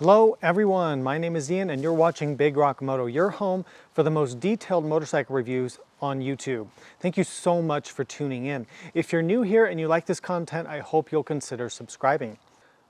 Hello everyone, my name is Ian and you're watching Big Rock Moto, your home for the most detailed motorcycle reviews on YouTube. Thank you so much for tuning in. If you're new here and you like this content, I hope you'll consider subscribing.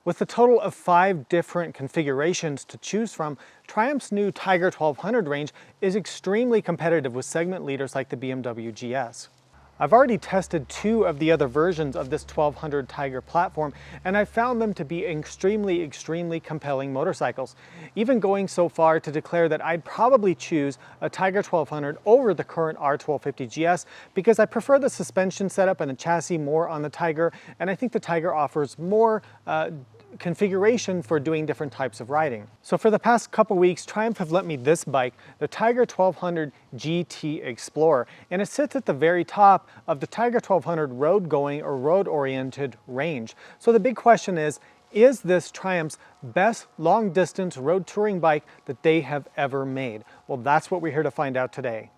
With a total of 5 different configurations to choose from, Triumph's new Tiger 1200 range is extremely competitive with segment leaders like the BMW GS. I've already tested 2 of the other versions of this 1200 Tiger platform, and I found them to be extremely compelling motorcycles, even going so far to declare that I'd probably choose a Tiger 1200 over the current R1250 GS because I prefer the suspension setup and the chassis more on the Tiger, and I think the Tiger offers more configuration for doing different types of riding. So for the past couple weeks, Triumph have lent me this bike, the Tiger 1200 GT Explorer, and it sits at the very top of the Tiger 1200 road-going or road-oriented range. So the big question is this Triumph's best long-distance road touring bike that they have ever made? Well, that's what we're here to find out today.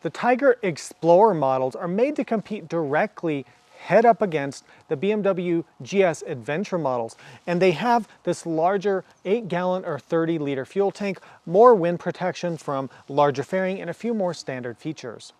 The Tiger Explorer models are made to compete directly head up against the BMW GS Adventure models, and they have this larger 8-gallon or 30-liter fuel tank, more wind protection from larger fairing, and a few more standard features.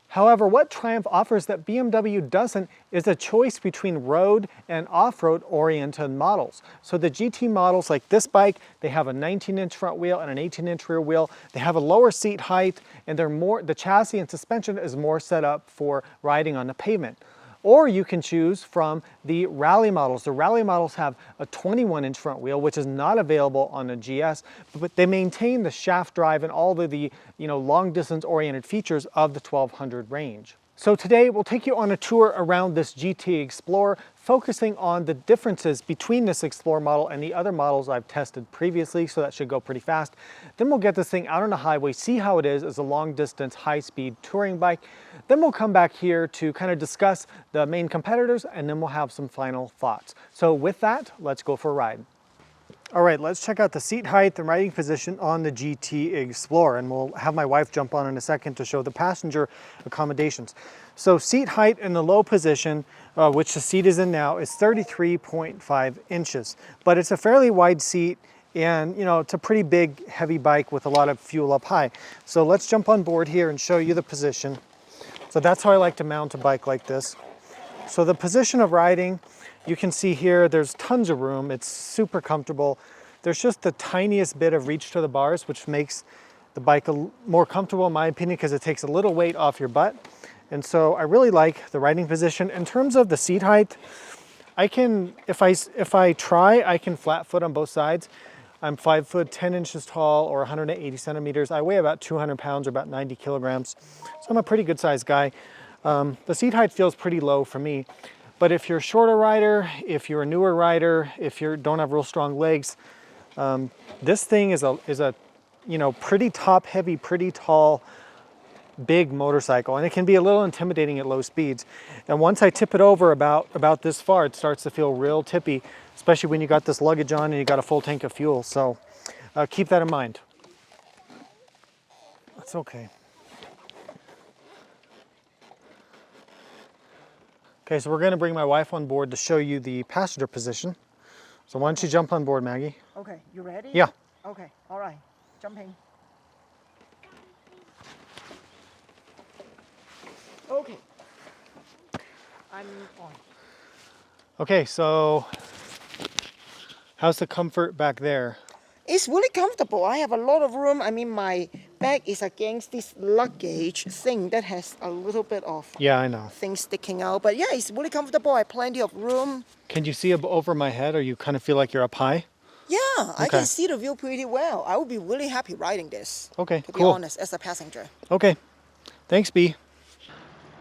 However, what Triumph offers that BMW doesn't is a choice between road and off-road oriented models. So the GT models like this bike, they have a 19-inch front wheel and an 18-inch rear wheel. They have a lower seat height, and the chassis and suspension is more set up for riding on the pavement. Or you can choose from the rally models. The rally models have a 21-inch front wheel, which is not available on the GS, but they maintain the shaft drive and all of the long-distance oriented features of the 1200 range. So today we'll take you on a tour around this GT Explorer, focusing on the differences between this Explorer model and the other models I've tested previously, so that should go pretty fast. Then we'll get this thing out on the highway, see how it is as a long-distance, high-speed touring bike. Then we'll come back here to kind of discuss the main competitors, and then we'll have some final thoughts. So with that, let's go for a ride. All right, let's check out the seat height and riding position on the GT Explorer, and we'll have my wife jump on in a second to show the passenger accommodations. So seat height in the low position, which the seat is in now, is 33.5 inches, but it's a fairly wide seat, and it's a pretty big, heavy bike with a lot of fuel up high. So let's jump on board here and show you the position. So that's how I like to mount a bike like this. So the position of riding, you can see here, there's tons of room. It's super comfortable. There's just the tiniest bit of reach to the bars, which makes the bike more comfortable in my opinion, because it takes a little weight off your butt. And so I really like the riding position. In terms of the seat height, I can, if I try, I can flat foot on both sides. I'm 5 foot 10 inches tall, or 180 centimeters. I weigh about 200 pounds or about 90 kilograms. So I'm a pretty good sized guy. The seat height feels pretty low for me. But if you're a shorter rider, if you're a newer rider, if you don't have real strong legs, this thing is a pretty top heavy, pretty tall, big motorcycle, and it can be a little intimidating at low speeds. And once I tip it over about this far, it starts to feel real tippy, especially when you got this luggage on and you got a full tank of fuel. So keep that in mind. That's okay. Okay, so we're going to bring my wife on board to show you the passenger position. So why don't you jump on board, Maggie? Okay, you ready? Yeah. Okay, all right, jumping. Okay, I'm on. Okay, so how's the comfort back there? It's really comfortable. I have a lot of room. I mean, my back is against this luggage thing that has a little bit of things sticking out. But yeah, it's really comfortable. I have plenty of room. Can you see over my head, or you kind of feel like you're up high? Yeah, okay. I can see the view pretty well. I would be really happy riding this. Okay, to cool. be honest, as a passenger. Okay, thanks, B.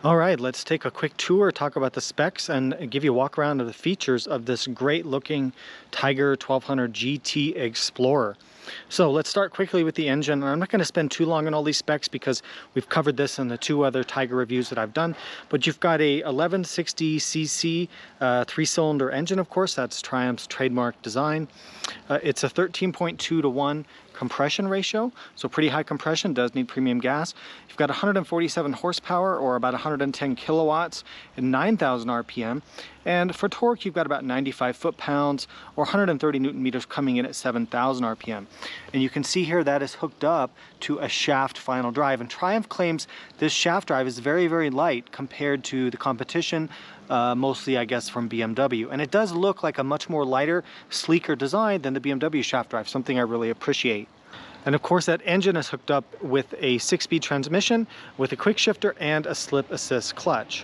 All right, let's take a quick tour, talk about the specs, and give you a walk around of the features of this great looking Tiger 1200 GT Explorer. So let's start quickly with the engine. I'm not going to spend too long on all these specs because we've covered this in the 2 other Tiger reviews that I've done, but you've got a 1160cc 3-cylinder engine, of course. That's Triumph's trademark design. It's a 13.2 to 1 compression ratio, so pretty high compression, does need premium gas. You've got 147 horsepower, or about 110 kilowatts, and 9,000 RPM. And for torque, you've got about 95 foot-pounds or 130 Newton meters coming in at 7,000 RPM. And you can see here that is hooked up to a shaft final drive. And Triumph claims this shaft drive is very, very light compared to the competition, mostly, I guess, from BMW. And it does look like a much more lighter, sleeker design than the BMW shaft drive, something I really appreciate. And of course, that engine is hooked up with a 6-speed transmission with a quick shifter and a slip assist clutch.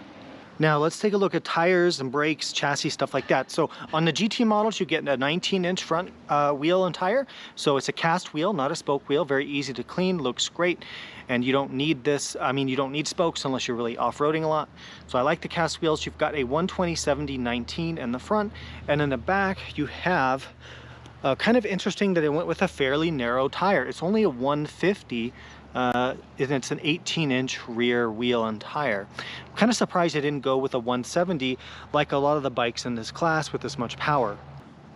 Now let's take a look at tires and brakes, chassis, stuff like that. So on the GT models, you get a 19-inch front wheel and tire. So it's a cast wheel, not a spoke wheel, very easy to clean, looks great. And you don't need this, you don't need spokes unless you're really off-roading a lot. So I like the cast wheels. You've got a 120/70/19 in the front, and in the back you have kind of interesting that it went with a fairly narrow tire. It's only a 150. And it's an 18-inch rear wheel and tire. I'm kind of surprised they didn't go with a 170 like a lot of the bikes in this class with this much power.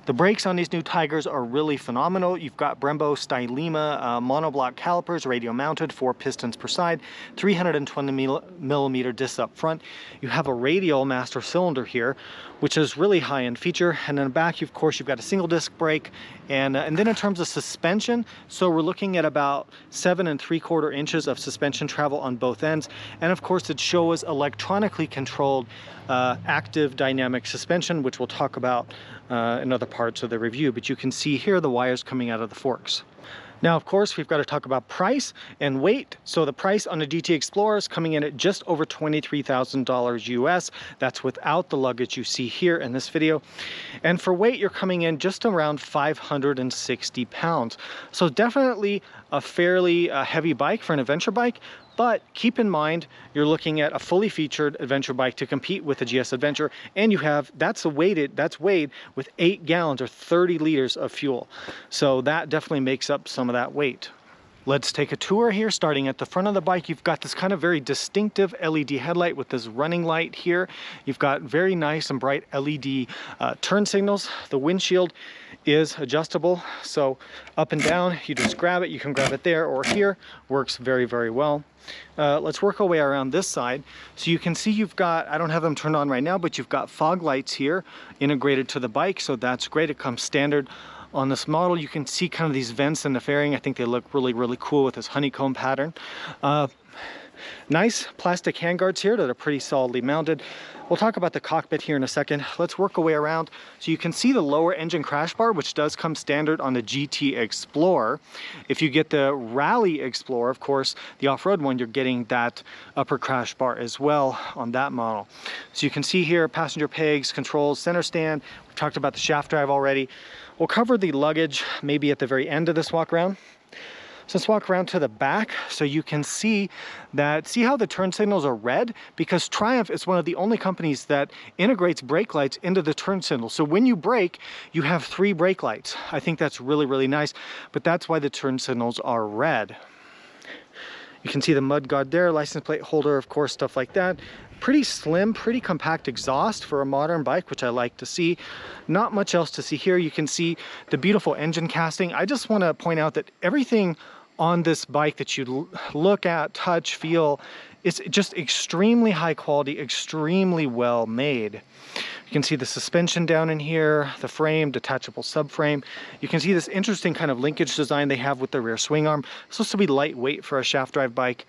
The brakes on these new Tigers are really phenomenal. You've got Brembo Stylema monoblock calipers, radio mounted, 4 pistons per side, 320 millimeter discs up front. You have a radial master cylinder here, which is really high-end feature. And in the back, of course, you've got a single disc brake. And then in terms of suspension, so we're looking at about 7 3/4 inches of suspension travel on both ends. And of course, it shows electronically controlled active dynamic suspension, which we'll talk about in other parts of the review. But you can see here the wires coming out of the forks. Now, of course, we've got to talk about price and weight. So the price on the GT Explorer is coming in at just over $23,000 US. That's without the luggage you see here in this video. And for weight, you're coming in just around 560 pounds. So definitely a fairly heavy bike for an adventure bike. But keep in mind, you're looking at a fully featured adventure bike to compete with the GS Adventure, and you have, that's weighed with 8 gallons or 30 liters of fuel. So that definitely makes up some of that weight. Let's take a tour here. Starting at the front of the bike, you've got this kind of very distinctive LED headlight with this running light here. You've got very nice and bright LED turn signals. The windshield is adjustable, so up and down, you just grab it. You can grab it there or here. Works very, very well. Let's work our way around this side. So you can see you've got, I don't have them turned on right now, but you've got fog lights here integrated to the bike, so that's great. It comes standard on this model. You can see kind of these vents in the fairing. I think they look really, really cool with this honeycomb pattern. Nice plastic handguards here that are pretty solidly mounted. We'll talk about the cockpit here in a second. Let's work our way around. So you can see the lower engine crash bar, which does come standard on the GT Explorer. If you get the Rally Explorer, of course, the off-road one, you're getting that upper crash bar as well on that model. So you can see here, passenger pegs, controls, center stand. We've talked about the shaft drive already. We'll cover the luggage maybe at the very end of this walk around. So let's walk around to the back so you can see that, see how the turn signals are red? Because Triumph is one of the only companies that integrates brake lights into the turn signal. So when you brake, you have 3 brake lights. I think that's really, really nice, but that's why the turn signals are red. You can see the mud guard there, license plate holder, of course, stuff like that. Pretty slim, pretty compact exhaust for a modern bike, which I like to see. Not much else to see here. You can see the beautiful engine casting. I just want to point out that everything on this bike that you look at, touch, feel, it's just extremely high quality, extremely well made. You can see the suspension down in here, the frame, detachable subframe. You can see this interesting kind of linkage design they have with the rear swing arm. It's supposed to be lightweight for a shaft drive bike.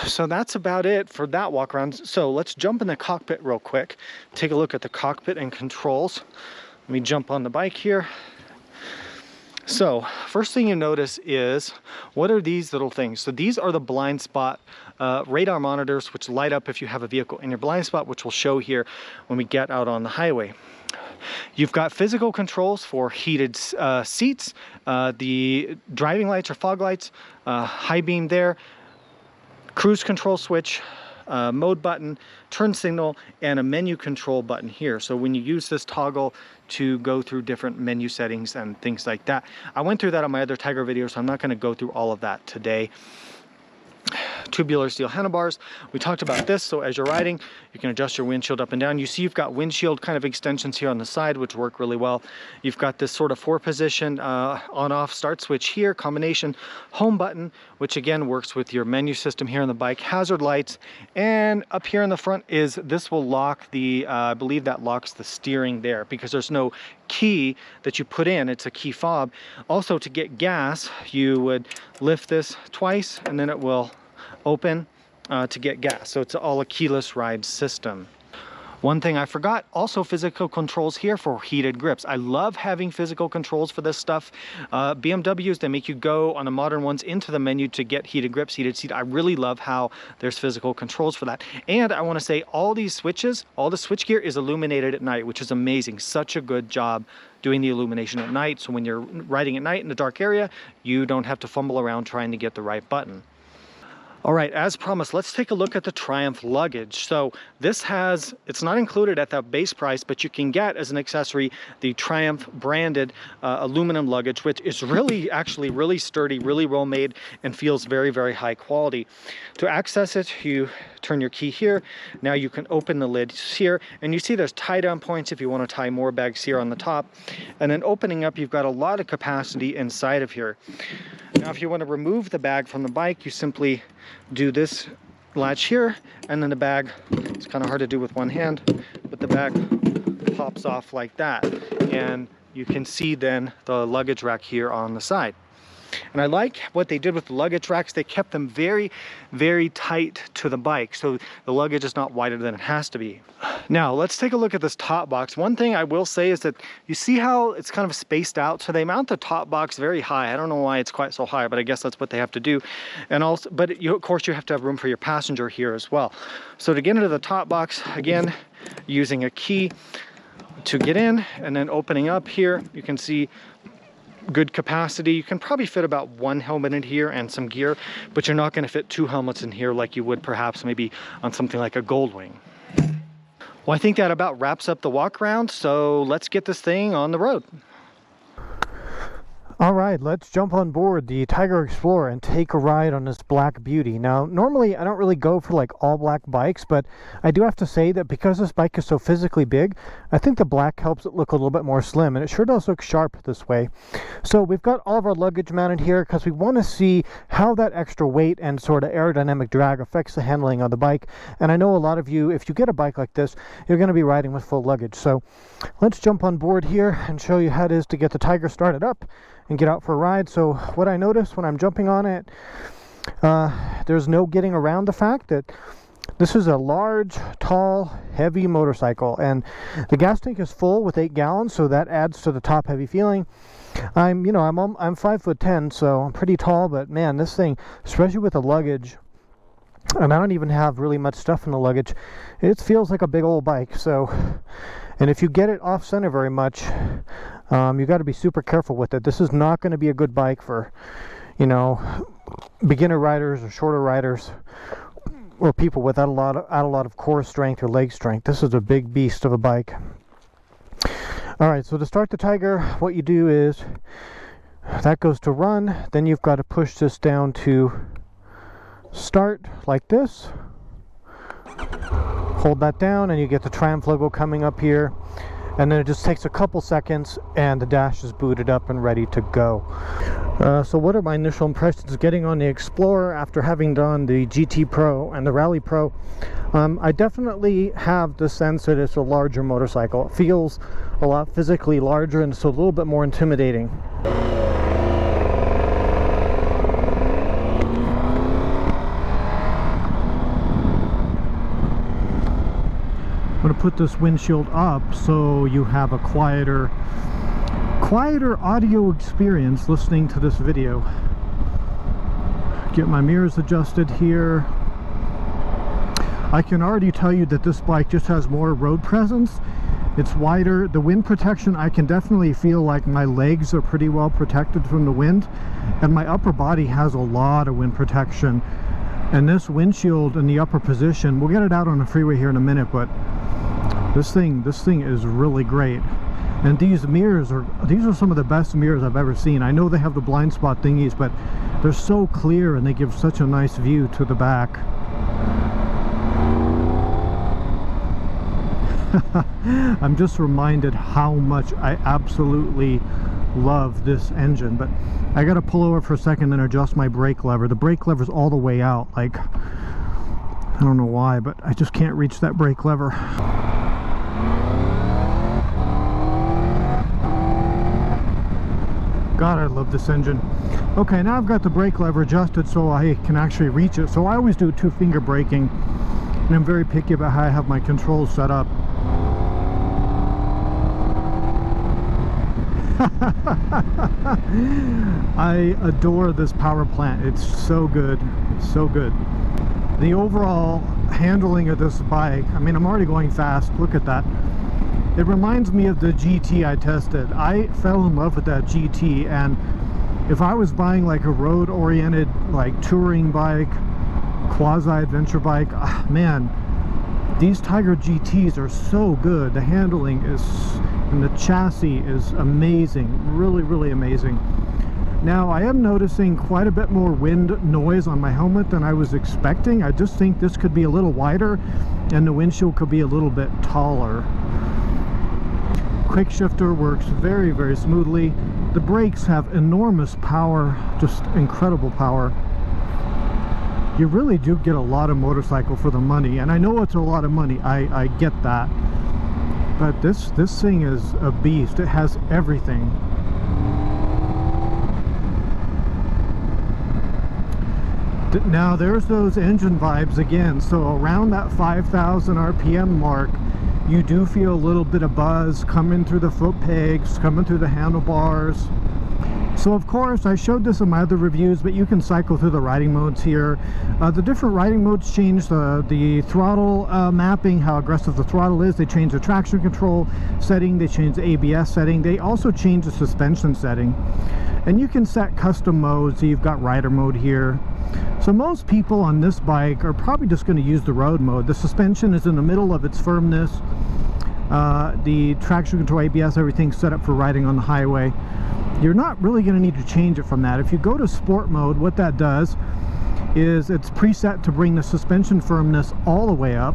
So that's about it for that walk around. So let's jump in the cockpit real quick. Take a look at the cockpit and controls. Let me jump on the bike here. So first thing you notice is, what are these little things? So these are the blind spot radar monitors, which light up if you have a vehicle in your blind spot, which will show here when we get out on the highway. You've got physical controls for heated seats, the driving lights or fog lights, high beam there, cruise control switch, mode button, turn signal, and a menu control button here. So when you use this toggle to go through different menu settings and things like that. I went through that on my other Tiger video, so I'm not going to go through all of that today. tubular steel handlebars. We talked about this, so as you're riding, you can adjust your windshield up and down. You see you've got windshield kind of extensions here on the side, which work really well. You've got this sort of 4-position on-off start switch here, combination home button, which again works with your menu system here on the bike, hazard lights, and up here in the front is, this will lock the, I believe that locks the steering there, because there's no key that you put in, it's a key fob. Also, to get gas, you would lift this twice and then it will open to get gas. So it's all a keyless ride system. One thing I forgot, also physical controls here for heated grips. I love having physical controls for this stuff. BMWs, they make you go on the modern ones into the menu to get heated grips, heated seat. I really love how there's physical controls for that. And I want to say all these switches, all the switch gear is illuminated at night, which is amazing. Such a good job doing the illumination at night. So when you're riding at night in a dark area, you don't have to fumble around trying to get the right button. All right, as promised, let's take a look at the Triumph Luggage. So this has, it's not included at the base price, but you can get as an accessory the Triumph branded aluminum luggage, which is really, actually really sturdy, really well made, and feels very, very high quality. To access it, you turn your key here. Now you can open the lid here, and you see there's tie down points if you want to tie more bags here on the top. And then opening up, you've got a lot of capacity inside of here. Now, if you want to remove the bag from the bike, you simply do this latch here, and then the bag, it's kind of hard to do with one hand, but the bag pops off like that. And you can see then the luggage rack here on the side. And I like what they did with the luggage racks. They kept them very, very tight to the bike, so the luggage is not wider than it has to be. Now, let's take a look at this top box. One thing I will say is that you see how it's kind of spaced out? So they mount the top box very high. I don't know why it's quite so high, but I guess that's what they have to do. And also, but you, of course, you have to have room for your passenger here as well. So to get into the top box, again, using a key to get in, and then opening up here, you can see good capacity. You can probably fit about one helmet in here and some gear, but you're not going to fit 2 helmets in here like you would perhaps maybe on something like a Goldwing. Well, I think that about wraps up the walk around, so let's get this thing on the road. All right, let's jump on board the Tiger Explorer and take a ride on this black beauty. Now, normally I don't really go for like all black bikes, but I do have to say that because this bike is so physically big, I think the black helps it look a little bit more slim, and it sure does look sharp this way. So we've got all of our luggage mounted here because we want to see how that extra weight and sort of aerodynamic drag affects the handling of the bike. And I know a lot of you, if you get a bike like this, you're going to be riding with full luggage. So let's jump on board here and show you how it is to get the Tiger started up and get out for a ride. So what I noticed when I'm jumping on it, there's no getting around the fact that this is a large, tall, heavy motorcycle, and the gas tank is full with 8 gallons, so that adds to the top heavy feeling. I'm 5'10", so I'm pretty tall, but man, this thing, especially with the luggage, and I don't even have really much stuff in the luggage, it feels like a big old bike. So, and if you get it off center very much, you got to be super careful with it. This is not going to be a good bike for, you know, beginner riders or shorter riders, or people without a lot of core strength or leg strength. This is a big beast of a bike. All right, so to start the Tiger, what you do is that goes to run, then you've got to push this down to start like this. Hold that down and you get the Triumph logo coming up here, and then it just takes a couple seconds and the dash is booted up and ready to go. So what are my initial impressions getting on the Explorer after having done the GT Pro and the Rally Pro? I definitely have the sense that it's a larger motorcycle. It feels a lot physically larger and so a little bit more intimidating. I'm going to put this windshield up so you have a quieter audio experience listening to this video. Get my mirrors adjusted here. I can already tell you that this bike just has more road presence. It's wider. The wind protection, I can definitely feel like my legs are pretty well protected from the wind, and my upper body has a lot of wind protection. And this windshield in the upper position, we'll get it out on the freeway here in a minute, but this thing is really great. And these are some of the best mirrors I've ever seen. I know they have the blind spot thingies, but they're so clear and they give such a nice view to the back. I'm just reminded how much I absolutely love this engine. But I gotta pull over for a second and adjust my brake lever. The brake lever's all the way out. Like, I don't know why, but I just can't reach that brake lever. God, I love this engine. Okay, now I've got the brake lever adjusted so I can actually reach it. So I always do two-finger braking, and I'm very picky about how I have my controls set up. I adore this power plant. It's so good. It's so good. The overall handling of this bike, I mean, I'm already going fast. Look at that. It reminds me of the GT I tested. I fell in love with that GT, and if I was buying like a road-oriented like touring bike, quasi-adventure bike, man, these Tiger GTs are so good. The handling is, and the chassis is amazing. Really, really amazing. Now, I am noticing quite a bit more wind noise on my helmet than I was expecting. I just think this could be a little wider and the windshield could be a little bit taller. Quick shifter works very, very smoothly. The brakes have enormous power, just incredible power. You really do get a lot of motorcycle for the money, and I know it's a lot of money. I get that, but this thing is a beast. It has everything. Now there's those engine vibes again. So around that 5,000 RPM mark, you do feel a little bit of buzz coming through the foot pegs, coming through the handlebars. So of course, I showed this in my other reviews, but you can cycle through the riding modes here. The different riding modes change the throttle mapping, how aggressive the throttle is. They change the traction control setting, they change the ABS setting, they also change the suspension setting. And you can set custom modes. So you've got rider mode here. So most people on this bike are probably just going to use the road mode. The suspension is in the middle of its firmness. The traction control, ABS, everything's set up for riding on the highway. You're not really going to need to change it from that. If you go to sport mode, what that does is it's preset to bring the suspension firmness all the way up,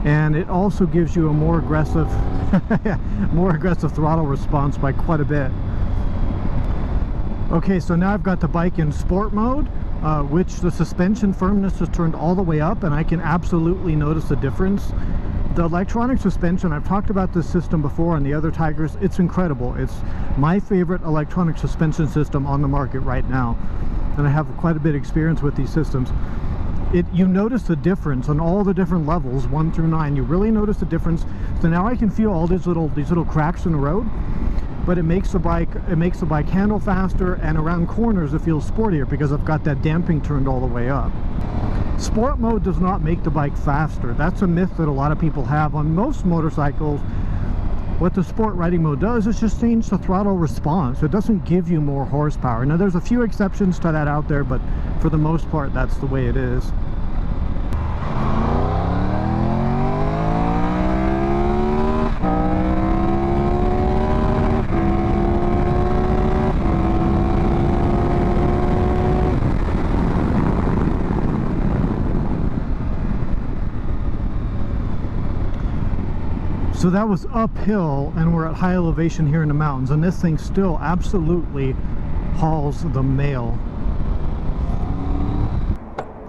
and it also gives you a more aggressive throttle response by quite a bit. Okay, so now I've got the bike in sport mode, which the suspension firmness is turned all the way up, and I can absolutely notice a difference. The electronic suspension, I've talked about this system before on the other Tigers. It's incredible. It's my favorite electronic suspension system on the market right now, and I have quite a bit of experience with these systems. You notice the difference on all the different levels, 1 through 9. You really notice the difference. So now I can feel all these little cracks in the road, but it makes the bike handle faster, and around corners it feels sportier because I've got that damping turned all the way up. Sport mode does not make the bike faster. That's a myth that a lot of people have. On most motorcycles, what the sport riding mode does is just change the throttle response. It doesn't give you more horsepower. Now there's a few exceptions to that out there, but for the most part that's the way it is. So that was uphill, and we're at high elevation here in the mountains, and this thing still absolutely hauls the mail.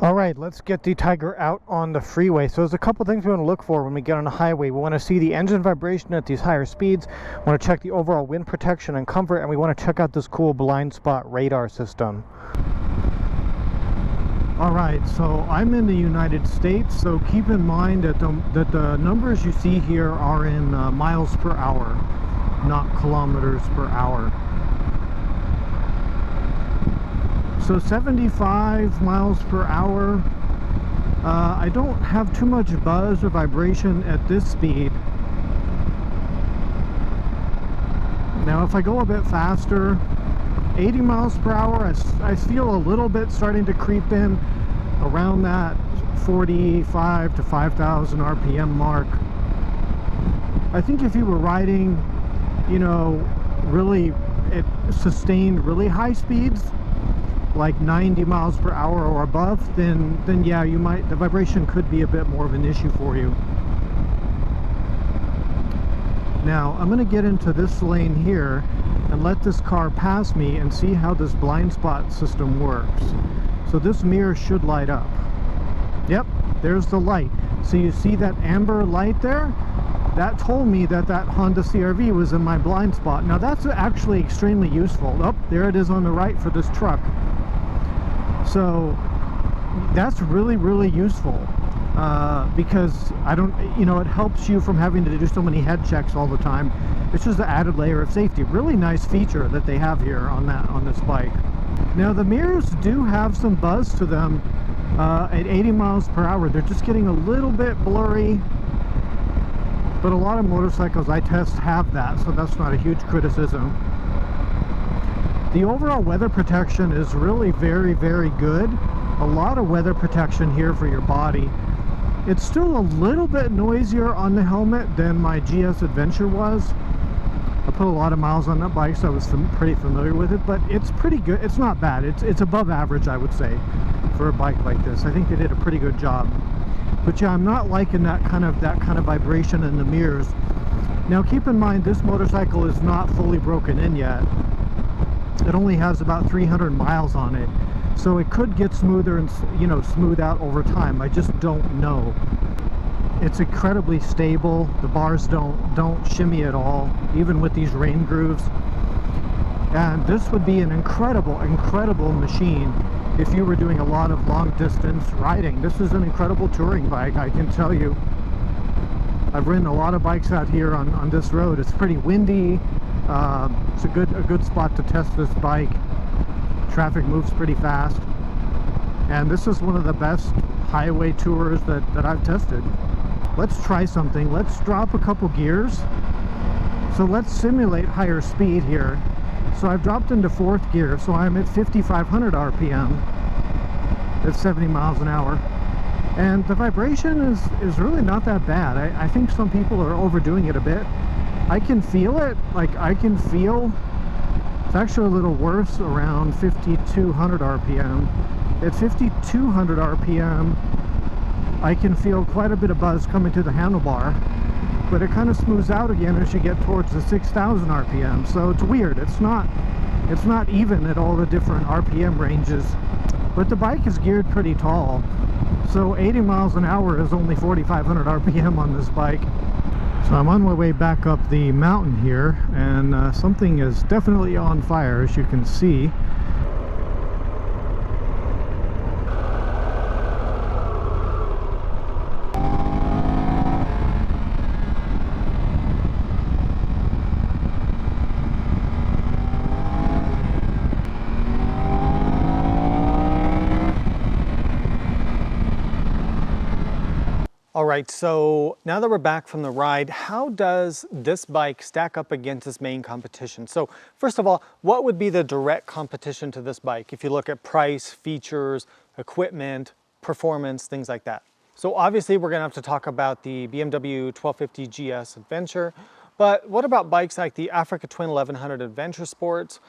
All right, let's get the Tiger out on the freeway. So there's a couple things we want to look for when we get on the highway. We want to see the engine vibration at these higher speeds. We want to check the overall wind protection and comfort, and we want to check out this cool blind spot radar system. All right, so I'm in the United States, so keep in mind that the numbers you see here are in miles per hour, not kilometers per hour. So 75 miles per hour. I don't have too much buzz or vibration at this speed. Now if I go a bit faster, 80 miles per hour, I feel a little bit starting to creep in around that 45 to 5,000 RPM mark. I think if you were riding you know, really it sustained really high speeds, like 90 miles per hour or above, then yeah, you might, the vibration could be a bit more of an issue for you. Now I'm going to get into this lane here and let this car pass me and see how this blind spot system works. So this mirror should light up. Yep, there's the light. So you see that amber light there? That told me that that Honda CR-V was in my blind spot. Now that's actually extremely useful. Oh, there it is on the right for this truck. So that's really, really useful. Because I don't, you know, it helps you from having to do so many head checks all the time. It's just an added layer of safety. Really nice feature that they have here on this bike. Now the mirrors do have some buzz to them at 80 miles per hour. They're just getting a little bit blurry, but a lot of motorcycles I test have that, so that's not a huge criticism. The overall weather protection is really very, very good. A lot of weather protection here for your body. It's still a little bit noisier on the helmet than my GS Adventure was. I put a lot of miles on that bike, so I was pretty familiar with it, but it's pretty good. It's not bad. It's above average, I would say, for a bike like this. I think they did a pretty good job. But yeah, I'm not liking that kind of vibration in the mirrors. Now keep in mind, this motorcycle is not fully broken in yet. It only has about 300 miles on it. So it could get smoother and, you know, smooth out over time. I just don't know. It's incredibly stable. The bars don't shimmy at all, even with these rain grooves. And this would be an incredible machine if you were doing a lot of long distance riding. This is an incredible touring bike, I can tell you. I've ridden a lot of bikes out here on this road. It's pretty windy. It's a good spot to test this bike. Traffic moves pretty fast, and this is one of the best highway tours that I've tested. Let's try something. Let's drop a couple gears. So let's simulate higher speed here. So I've dropped into 4th gear, so I'm at 5,500 RPM at 70 miles an hour, and the vibration is really not that bad. I think some people are overdoing it a bit. I can feel it. Like, I can feel it's actually a little worse around 5,200 RPM. At 5,200 RPM, I can feel quite a bit of buzz coming to the handlebar, but it kind of smooths out again as you get towards the 6,000 RPM. So it's weird. It's not even at all the different RPM ranges, but the bike is geared pretty tall. So 80 miles an hour is only 4,500 RPM on this bike. So I'm on my way back up the mountain here, and something is definitely on fire, as you can see. All right, so now that we're back from the ride, how does this bike stack up against its main competition? So first of all, what would be the direct competition to this bike if you look at price, features, equipment, performance, things like that? So obviously we're gonna have to talk about the BMW 1250 GS Adventure, but what about bikes like the Africa Twin 1100 Adventure Sports?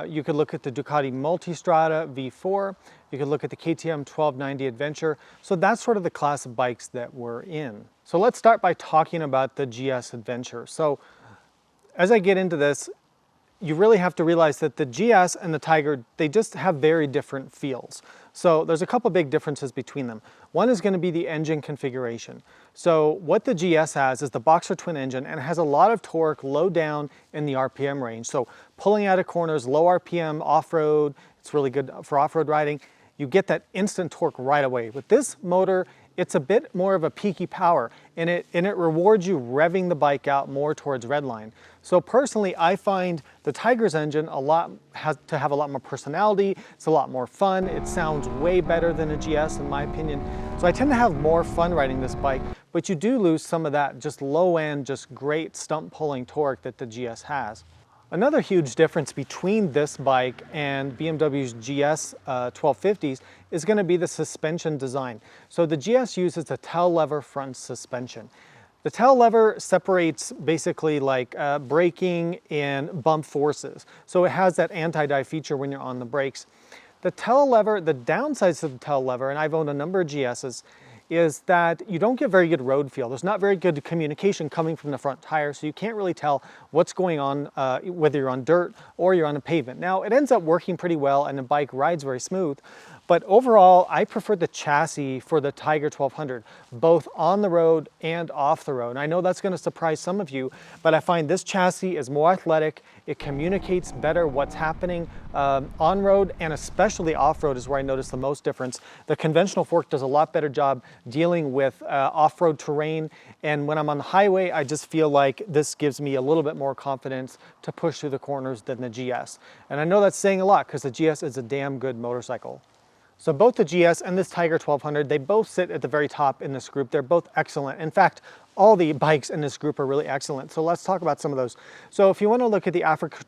You could look at the Ducati Multistrada V4. You could look at the KTM 1290 Adventure. So that's sort of the class of bikes that we're in. So let's start by talking about the GS Adventure. So as I get into this, you really have to realize that the GS and the Tiger, they just have very different feels. So there's a couple big differences between them. One is going to be the engine configuration. So what the GS has is the Boxer twin engine, and it has a lot of torque low down in the RPM range. So pulling out of corners, low RPM off-road, it's really good for off-road riding. You get that instant torque right away. With this motor, it's a bit more of a peaky power, and it rewards you revving the bike out more towards redline. So personally, I find the Tiger's engine has to have a lot more personality. It's a lot more fun. It sounds way better than a GS in my opinion. So I tend to have more fun riding this bike, but you do lose some of that just low end, just great stump pulling torque that the GS has. Another huge difference between this bike and BMW's GS 1250s is going to be the suspension design. So the GS uses a tail lever front suspension. The tail lever separates basically like braking and bump forces. So it has that anti-dive feature when you're on the brakes. The tail lever, the downsides of the tail lever, and I've owned a number of GS's, is that you don't get very good road feel. There's not very good communication coming from the front tire, so you can't really tell what's going on, whether you're on dirt or you're on a pavement. Now, it ends up working pretty well and the bike rides very smooth, but overall, I prefer the chassis for the Tiger 1200, both on the road and off the road. And I know that's gonna surprise some of you, but I find this chassis is more athletic. It communicates better what's happening on road, and especially off road is where I notice the most difference. The conventional fork does a lot better job dealing with off-road terrain, and when I'm on the highway, I just feel like this gives me a little bit more confidence to push through the corners than the GS. And I know that's saying a lot because the GS is a damn good motorcycle. So both the GS and this Tiger 1200, they both sit at the very top in this group. They're both excellent. In fact, all the bikes in this group are really excellent. So let's talk about some of those. So if you want to look at the Africa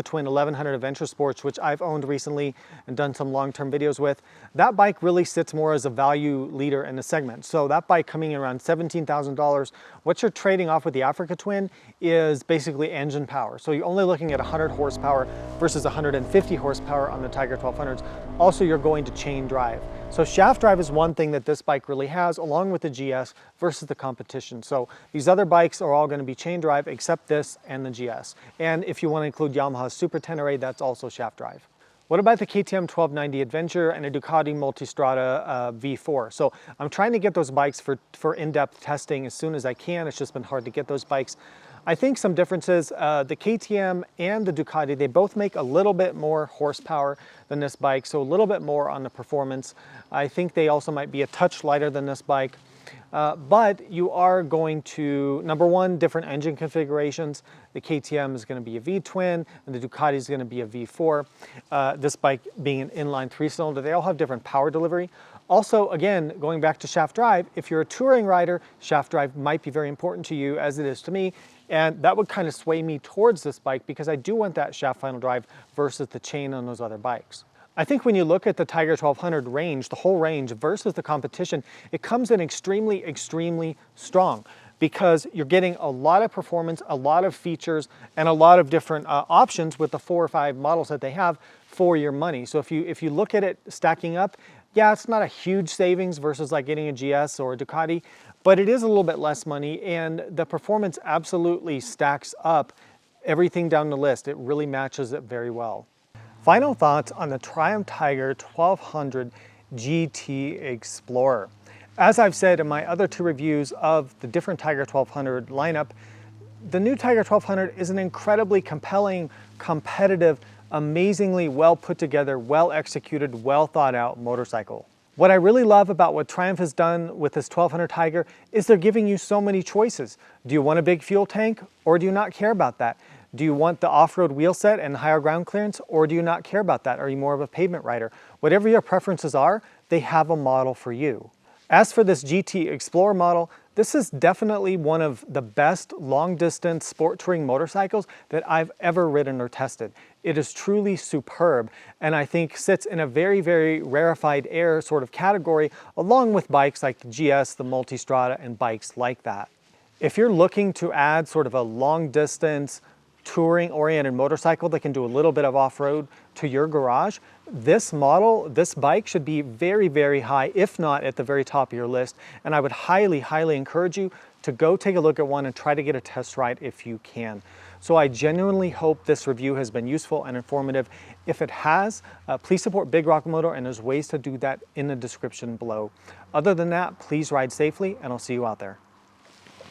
Twin 1100 Adventure Sports, which I've owned recently and done some long-term videos with, that bike really sits more as a value leader in the segment. So that bike coming in around $17,000, what you're trading off with the Africa Twin is basically engine power. So you're only looking at 100 horsepower versus 150 horsepower on the Tiger 1200s. Also, you're going to chain drive. So shaft drive is one thing that this bike really has, along with the GS versus the competition. So these other bikes are all going to be chain drive except this and the GS. And if you want to include Yamaha's Super Tenere, that's also shaft drive. What about the KTM 1290 Adventure and a Ducati Multistrada V4? So I'm trying to get those bikes for in-depth testing as soon as I can. It's just been hard to get those bikes. I think some differences, the KTM and the Ducati, they both make a little bit more horsepower than this bike, so a little bit more on the performance. I think they also might be a touch lighter than this bike. But you are going to, number one, different engine configurations. The KTM is going to be a V-twin, and the Ducati is going to be a V4. This bike being an inline 3-cylinder, they all have different power delivery. Also, again, going back to shaft drive, if you're a touring rider, shaft drive might be very important to you, as it is to me, and that would kind of sway me towards this bike because I do want that shaft final drive versus the chain on those other bikes. I think when you look at the Tiger 1200 range, the whole range versus the competition, it comes in extremely, extremely strong because you're getting a lot of performance, a lot of features, and a lot of different options with the 4 or 5 models that they have for your money. So if you look at it stacking up, yeah, it's not a huge savings versus like getting a GS or a Ducati, but it is a little bit less money, and the performance absolutely stacks up everything down the list. It really matches it very well. Final thoughts on the Triumph Tiger 1200 GT Explorer. As I've said in my other 2 reviews of the different Tiger 1200 lineup, the new Tiger 1200 is an incredibly compelling, competitive, amazingly well put together, well executed, well thought out motorcycle. What I really love about what Triumph has done with this 1200 Tiger is they're giving you so many choices. Do you want a big fuel tank, or do you not care about that? Do you want the off-road wheel set and higher ground clearance, or do you not care about that? Are you more of a pavement rider? Whatever your preferences are, they have a model for you. As for this GT Explorer model, this is definitely one of the best long-distance sport touring motorcycles that I've ever ridden or tested. It is truly superb, and I think sits in a very, very rarefied air sort of category, along with bikes like the GS, the Multistrada, and bikes like that. If you're looking to add sort of a long-distance touring-oriented motorcycle that can do a little bit of off-road to your garage, this model, this bike should be very, very high, if not at the very top of your list. And I would highly, highly encourage you to go take a look at one and try to get a test ride if you can. So I genuinely hope this review has been useful and informative. If it has, please support Big Rock Moto, and there's ways to do that in the description below. Other than that, please ride safely, and I'll see you out there.